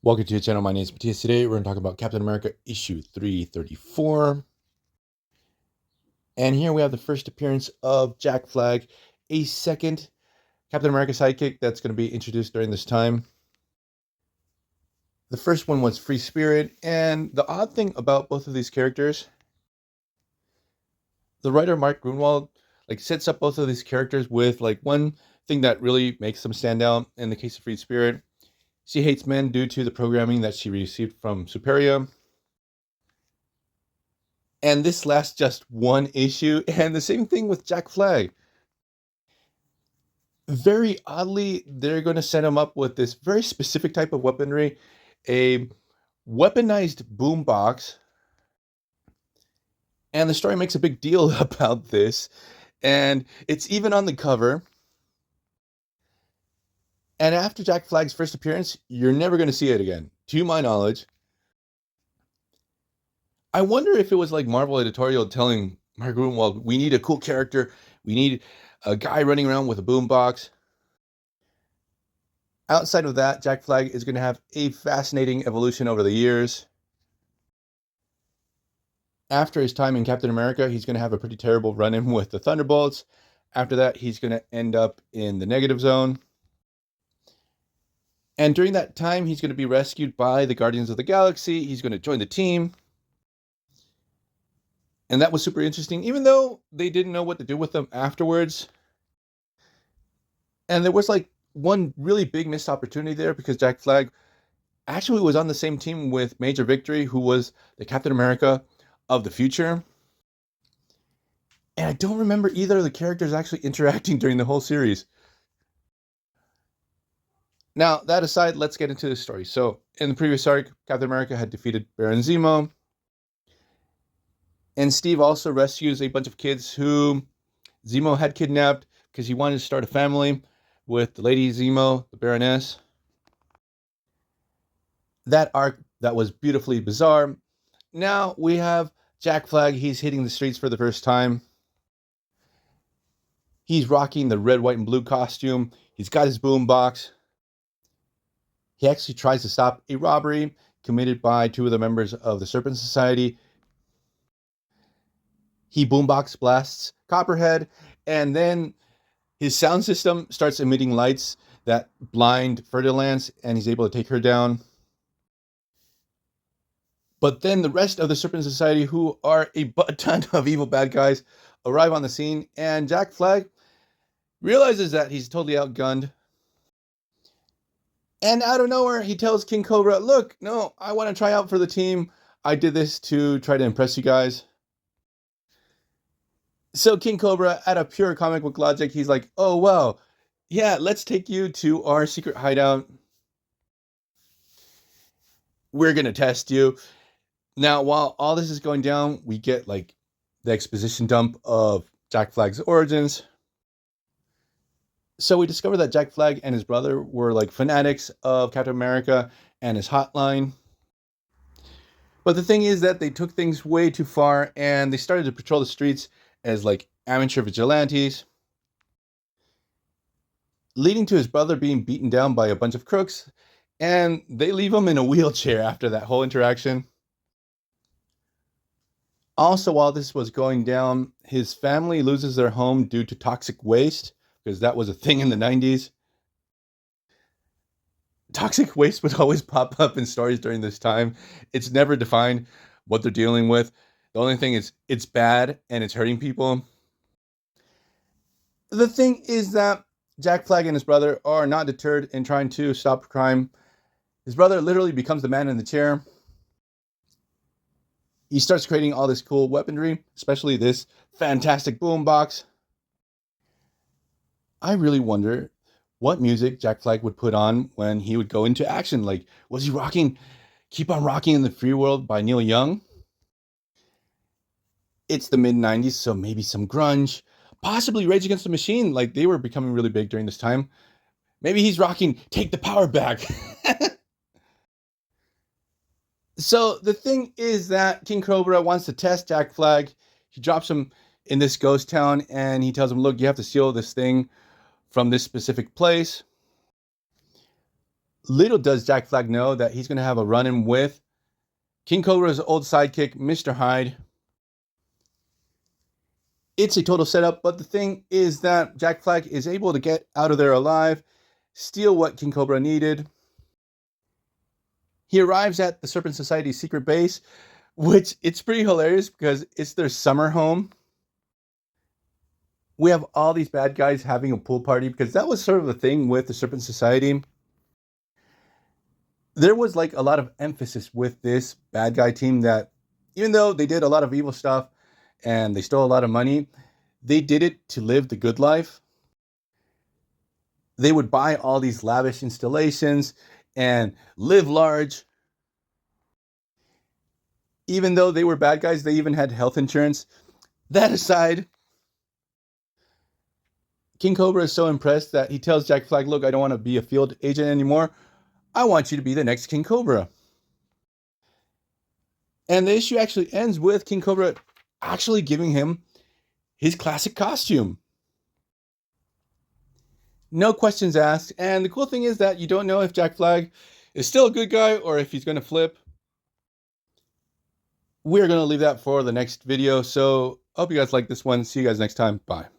Welcome to the channel. My name is Matthias. Today we're going to talk about Captain America issue 334. And here we have the first appearance of Jack Flag, a second Captain America sidekick that's going to be introduced during this time. The first one was Free Spirit, and the odd thing about both of these characters, the writer Mark Grunwald sets up both of these characters with one thing that really makes them stand out. In the case of Free Spirit, she hates men due to the programming that she received from Superia. And this lasts just one issue, and the same thing with Jack Flag. Very oddly, they're going to set him up with this very specific type of weaponry, a weaponized boombox. And the story makes a big deal about this, and it's even on the cover. And after Jack Flag's first appearance, you're never going to see it again, to my knowledge. I wonder if it was like Marvel editorial telling Mark Grunwald, we need a cool character, we need a guy running around with a boombox. Outside of that, Jack Flag is going to have a fascinating evolution over the years. After his time in Captain America, he's going to have a pretty terrible run-in with the Thunderbolts. After that, he's going to end up in the negative zone. And during that time, he's going to be rescued by the Guardians of the Galaxy. He's going to join the team. And that was super interesting, even though they didn't know what to do with him afterwards. And there was one really big missed opportunity there, because Jack Flag actually was on the same team with Major Victory, who was the Captain America of the future. And I don't remember either of the characters actually interacting during the whole series. Now, that aside, let's get into the story. So, in the previous arc, Captain America had defeated Baron Zemo. And Steve also rescues a bunch of kids who Zemo had kidnapped because he wanted to start a family with the Lady Zemo, the Baroness. That arc, that was beautifully bizarre. Now we have Jack Flag. He's hitting the streets for the first time. He's rocking the red, white, and blue costume. He's got his boombox. He actually tries to stop a robbery committed by two of the members of the Serpent Society. He boombox blasts Copperhead, and then his sound system starts emitting lights that blind Fer-de-Lance, and he's able to take her down. But then the rest of the Serpent Society, who are a butt ton of evil bad guys, arrive on the scene, and Jack Flag realizes that he's totally outgunned. And out of nowhere, he tells King Cobra, look, no, I want to try out for the team. I did this to try to impress you guys. So King Cobra, out of pure comic book logic, he's like, oh, well, yeah, let's take you to our secret hideout. We're going to test you. Now, while all this is going down, we get the exposition dump of Jack Flag's origins. So we discover that Jack Flag and his brother were fanatics of Captain America and his hotline. But the thing is that they took things way too far, and they started to patrol the streets as amateur vigilantes, leading to his brother being beaten down by a bunch of crooks, and they leave him in a wheelchair after that whole interaction. Also, while this was going down, his family loses their home due to toxic waste, because that was a thing in the 90s. Toxic waste would always pop up in stories during this time. It's never defined what they're dealing with. The only thing is it's bad and it's hurting people. The thing is that Jack Flag and his brother are not deterred in trying to stop crime. His brother literally becomes the man in the chair. He starts creating all this cool weaponry, especially this fantastic boombox. I really wonder what music Jack Flag would put on when he would go into action. Was he rocking Keep on Rocking in the Free World by Neil Young? It's the mid-90s, so maybe some grunge. Possibly Rage Against the Machine, they were becoming really big during this time. Maybe he's rocking Take the Power Back. So the thing is that King Cobra wants to test Jack Flag. He drops him in this ghost town, and he tells him, look, you have to steal this thing from this specific place. Little does Jack Flag know that he's going to have a run-in with King Cobra's old sidekick, Mr. Hyde. It's a total setup, but the thing is that Jack Flag is able to get out of there alive, steal what King Cobra needed. He arrives at the Serpent Society's secret base, which it's pretty hilarious because it's their summer home. We have all these bad guys having a pool party because that was sort of a thing with the Serpent Society. There was like a lot of emphasis with this bad guy team that even though they did a lot of evil stuff and they stole a lot of money, they did it to live the good life. They would buy all these lavish installations and live large. Even though they were bad guys, they even had health insurance. That aside, King Cobra is so impressed that he tells Jack Flag, look, I don't want to be a field agent anymore. I want you to be the next King Cobra. And the issue actually ends with King Cobra actually giving him his classic costume. No questions asked. And the cool thing is that you don't know if Jack Flag is still a good guy or if he's going to flip. We're going to leave that for the next video. So I hope you guys like this one. See you guys next time. Bye.